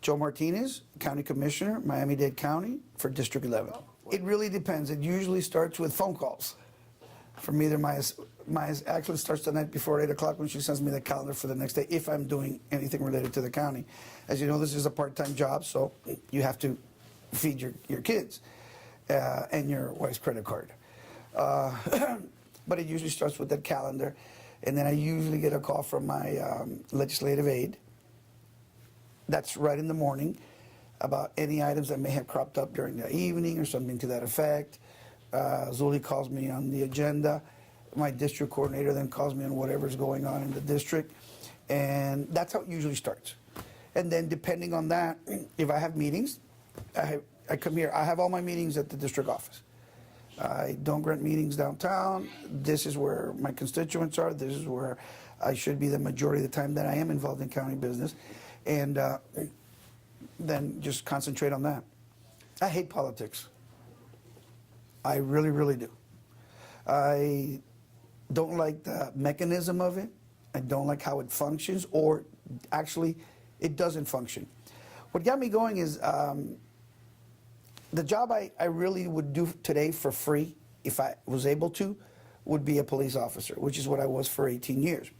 Joe Martinez, County Commissioner, Miami-Dade County for District 11. It really depends. It usually starts with phone calls. From either my actually starts the night before 8 o'clock when she sends me the calendar for the next day if I'm doing anything related to the county. As you know, this is a part-time job, so you have to feed your kids and your wife's credit card. But it usually starts with that calendar, and then I usually get a call from my legislative aide. That's right in the morning about any items that may have cropped up during the evening or something to that effect. Zuli calls me on the agenda. My district coordinator then calls me on whatever's going on in the district. And that's how it usually starts. And then depending on that, if I have meetings, I come here. I have all my meetings at the district office. I don't grant meetings downtown. This is where my constituents are. This is where I should be the majority of the time that I am involved in county business. And then just concentrate on that. I hate politics. I really, really do. I don't like the mechanism of it. I don't like how it functions, or actually, it doesn't function. What got me going is the job I really would do today for free, if I was able to, would be a police officer, which is what I was for 18 years.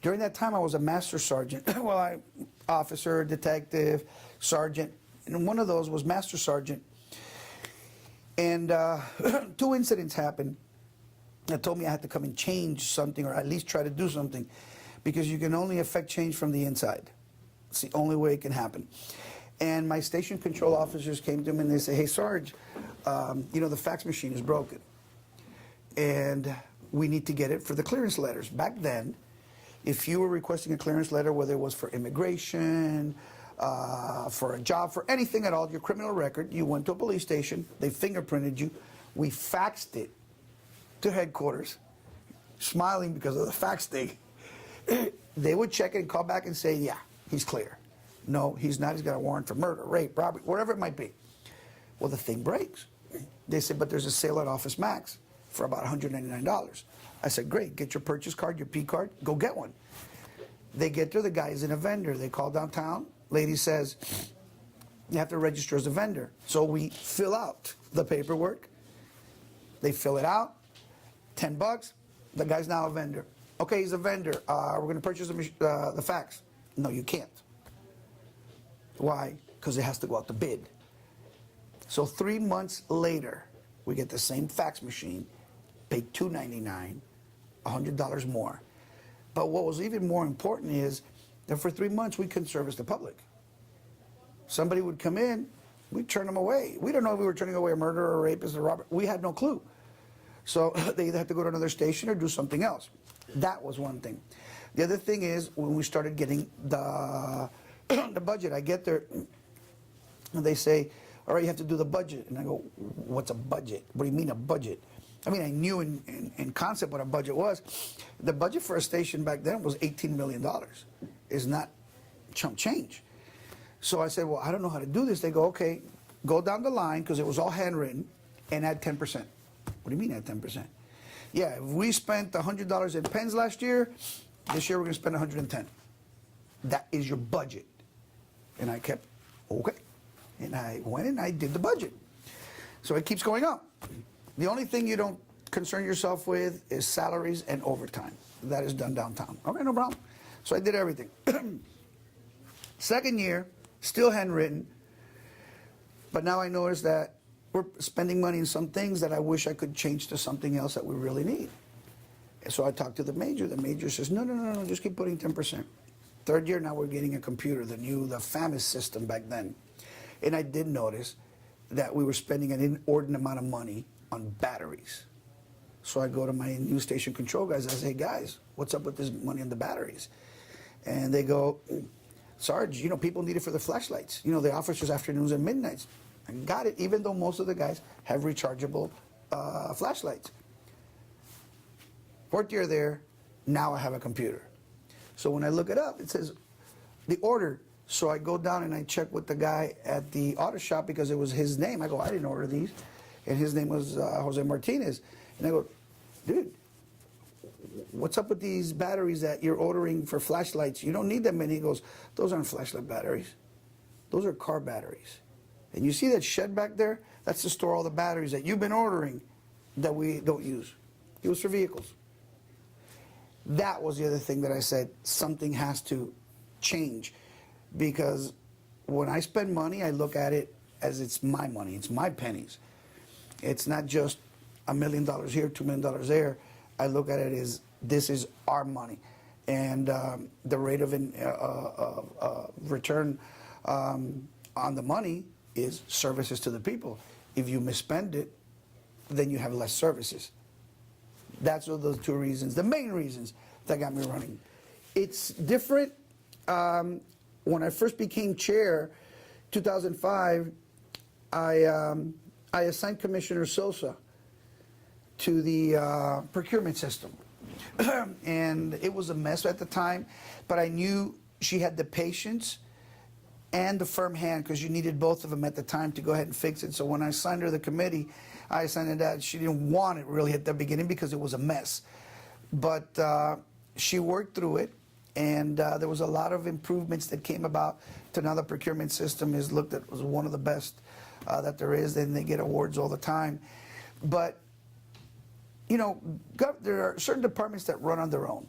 During that time, I was a master sergeant. Well, officer, detective, sergeant, and one of those was master sergeant. And 2 incidents happened that told me I had to come and change something, or at least try to do something, because you can only affect change from the inside. It's the only way it can happen. And my station control officers came to me and they say, "Hey, Sarge, you know, the fax machine is broken, and we need to get it for the clearance letters." Back then, if you were requesting a clearance letter, whether it was for immigration, for a job, for anything at all, your criminal record, you went to a police station, they fingerprinted you, we faxed it to headquarters, smiling because of the fax thing. They would check it and call back and say, "Yeah, he's clear. No, he's not. He's got a warrant for murder, rape, robbery, whatever it might be." Well, the thing breaks. They said, "But there's a sale at Office Max for about $199. I said, "Great, get your purchase card, your P card, go get one." They get there, the guy isn't a vendor. They call downtown. Lady says, "You have to register as a vendor." So we fill out the paperwork. They fill it out, $10. The guy's now a vendor. "Okay, he's a vendor. We're going to purchase the fax." "No, you can't." Why? Because it has to go out to bid. So 3 months later, we get the same fax machine, pay $299, $100 more. But what was even more important is that for 3 months, we couldn't service the public. Somebody would come in, we'd turn them away. We don't know if we were turning away a murderer, or a rapist, or robber. We had no clue. So they either had to go to another station or do something else. That was one thing. The other thing is when we started getting the budget, I get there and they say, "All right, you have to do the budget." And I go, "What's a budget? What do you mean a budget?" I mean, I knew in concept what a budget was. The budget for a station back then was $18 million. It's not chump change. So I said, "Well, I don't know how to do this." They go, "Okay, go down the line," because it was all handwritten, "and add 10%. What do you mean add 10%? "Yeah, if we spent $100 in pens last year, this year we're going to spend 110. That is your budget." And I kept, okay. And I went and I did the budget. So it keeps going up. The only thing you don't concern yourself with is salaries and overtime. That is done downtown. Okay, no problem. So I did everything. Second year, still handwritten, but now I notice that we're spending money in some things that I wish I could change to something else that we really need. And so I talked to the major. The major says, no, just keep putting 10%. Third year, now we're getting a computer, the famous system back then. And I did notice that we were spending an inordinate amount of money on batteries. So I go to my new station control guys. I say, "Hey guys, what's up with this money on the batteries?" And they go, "Sarge, you know, people need it for the flashlights. You know, the officers afternoons and midnights." I got it, even though most of the guys have rechargeable flashlights. Fourth year there, now I have a computer. So when I look it up, it says the order. So I go down and I check with the guy at the auto shop because it was his name. I go, "I didn't order these." And his name was Jose Martinez. And I go, "Dude, what's up with these batteries that you're ordering for flashlights? You don't need that many." He goes, "Those aren't flashlight batteries. Those are car batteries. And you see that shed back there? That's to store all the batteries that you've been ordering that we don't use. It was for vehicles. That was the other thing that I said, something has to change. Because when I spend money, I look at it as it's my money, it's my pennies. It's not just $1 million here, $2 million there. I look at it as this is our money. And the rate of return on the money is services to the people. If you misspend it, then you have less services. That's one of those two reasons, the main reasons that got me running. It's different. When I first became chair, 2005, I assigned Commissioner Sosa to the procurement system. And it was a mess at the time, but I knew she had the patience and the firm hand, because you needed both of them at the time to go ahead and fix it. So when I assigned her the committee, I assigned her that. She didn't want it really at the beginning because it was a mess. But she worked through it, and there was a lot of improvements that came about to now the procurement system is looked at as one of the best that there is, and they get awards all the time. But, you know, there are certain departments that run on their own.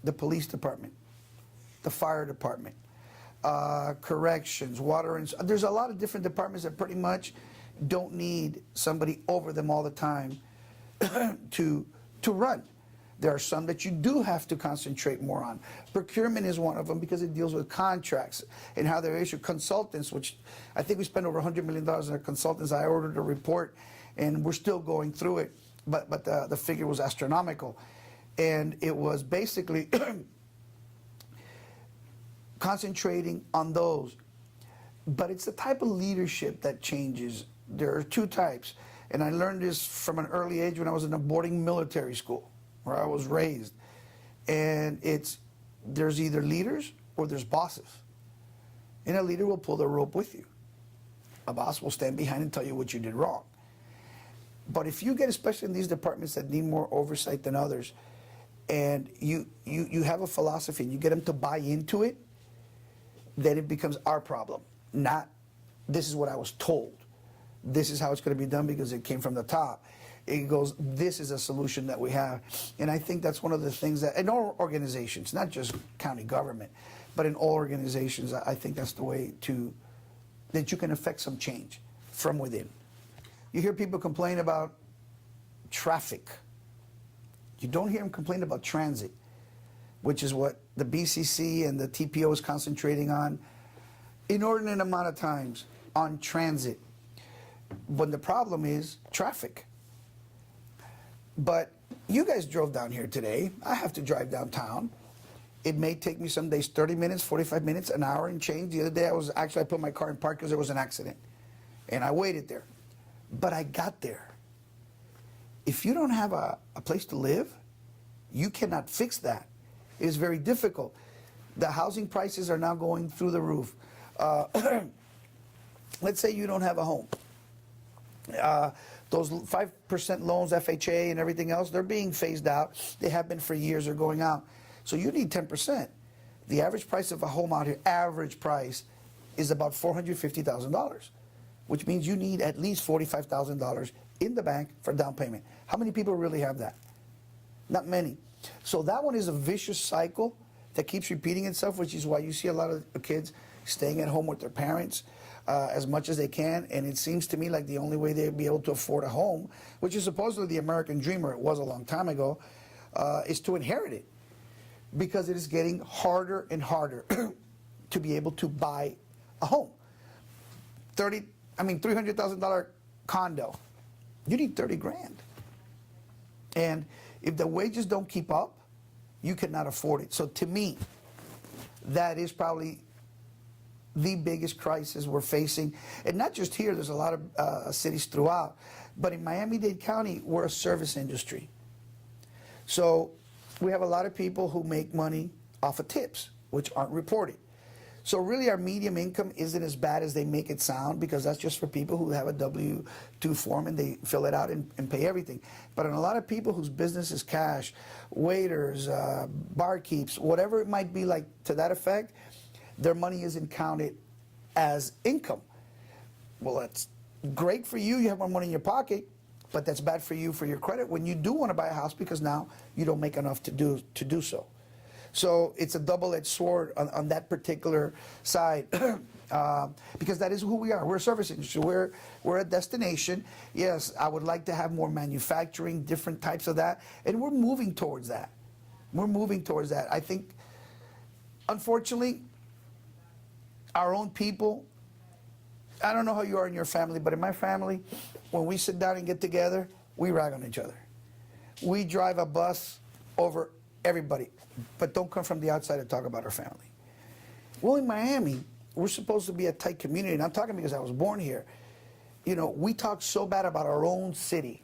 The police department, the fire department, corrections, water, and there's a lot of different departments that pretty much don't need somebody over them all the time to run. There are some that you do have to concentrate more on. Procurement is one of them because it deals with contracts and how they're issued. Consultants, which I think we spent over $100 million on our consultants. I ordered a report, and we're still going through it, but the figure was astronomical. And it was basically concentrating on those. But it's the type of leadership that changes. There are two types, and I learned this from an early age when I was in a boarding military school where I was raised. And there's either leaders or there's bosses. And a leader will pull the rope with you. A boss will stand behind and tell you what you did wrong. But if you get, especially in these departments that need more oversight than others, and you have a philosophy and you get them to buy into it, then it becomes our problem. Not, this is what I was told. This is how it's going to be done because it came from the top. It goes, this is a solution that we have. And I think that's one of the things that, in all organizations, not just county government, but in all organizations, I think that's the way that you can affect some change from within. You hear people complain about traffic. You don't hear them complain about transit, which is what the BCC and the TPO is concentrating on inordinate amount of times on transit. When the problem is traffic. But you guys drove down here today. I have to drive downtown. It may take me some days 30 minutes, 45 minutes, an hour and change. The other day I put my car in park because there was an accident. And I waited there. But I got there. If you don't have a place to live, you cannot fix that. It is very difficult. The housing prices are now going through the roof. Let's say you don't have a home. Those 5% loans, FHA and everything else, they're being phased out. They have been for years, they're going out. So you need 10%. The average price of a home out here, average price, is about $450,000, which means you need at least $45,000 in the bank for down payment. How many people really have that? Not many. So that one is a vicious cycle that keeps repeating itself, which is why you see a lot of kids staying at home with their parents as much as they can. And it seems to me like the only way they'd be able to afford a home, which is supposedly the American dream, or it was a long time ago, is to inherit it. Because it is getting harder and harder to be able to buy a home. $300,000 condo, you need 30 grand. And if the wages don't keep up, you cannot afford it. So to me, that is probably the biggest crisis we're facing. And not just here, there's a lot of cities throughout. But in Miami-Dade County, we're a service industry. So we have a lot of people who make money off of tips, which aren't reported. So really our medium income isn't as bad as they make it sound, because that's just for people who have a W-2 form and they fill it out and pay everything. But in a lot of people whose business is cash, waiters, barkeeps, whatever it might be, like to that effect, their money isn't counted as income. Well, that's great for you. You have more money in your pocket, but that's bad for you for your credit when you do want to buy a house because now you don't make enough to do so. So it's a double-edged sword on that particular side. Because that is who we are. We're a service industry. We're a destination. Yes, I would like to have more manufacturing, different types of that, and we're moving towards that. We're moving towards that. I think, unfortunately, our own people, I don't know how you are in your family, but in my family, when we sit down and get together, we rag on each other. We drive a bus over everybody, but don't come from the outside and talk about our family. Well, in Miami, we're supposed to be a tight community, and I'm talking because I was born here. You know, we talk so bad about our own city,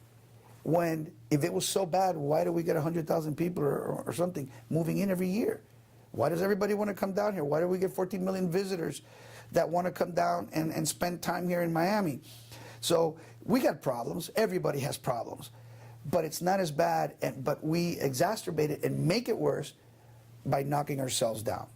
when if it was so bad, why do we get 100,000 people or something moving in every year? Why does everybody want to come down here? Why do we get 14 million visitors that want to come down and spend time here in Miami? So we got problems. Everybody has problems. But it's not as bad, but we exacerbate it and make it worse by knocking ourselves down.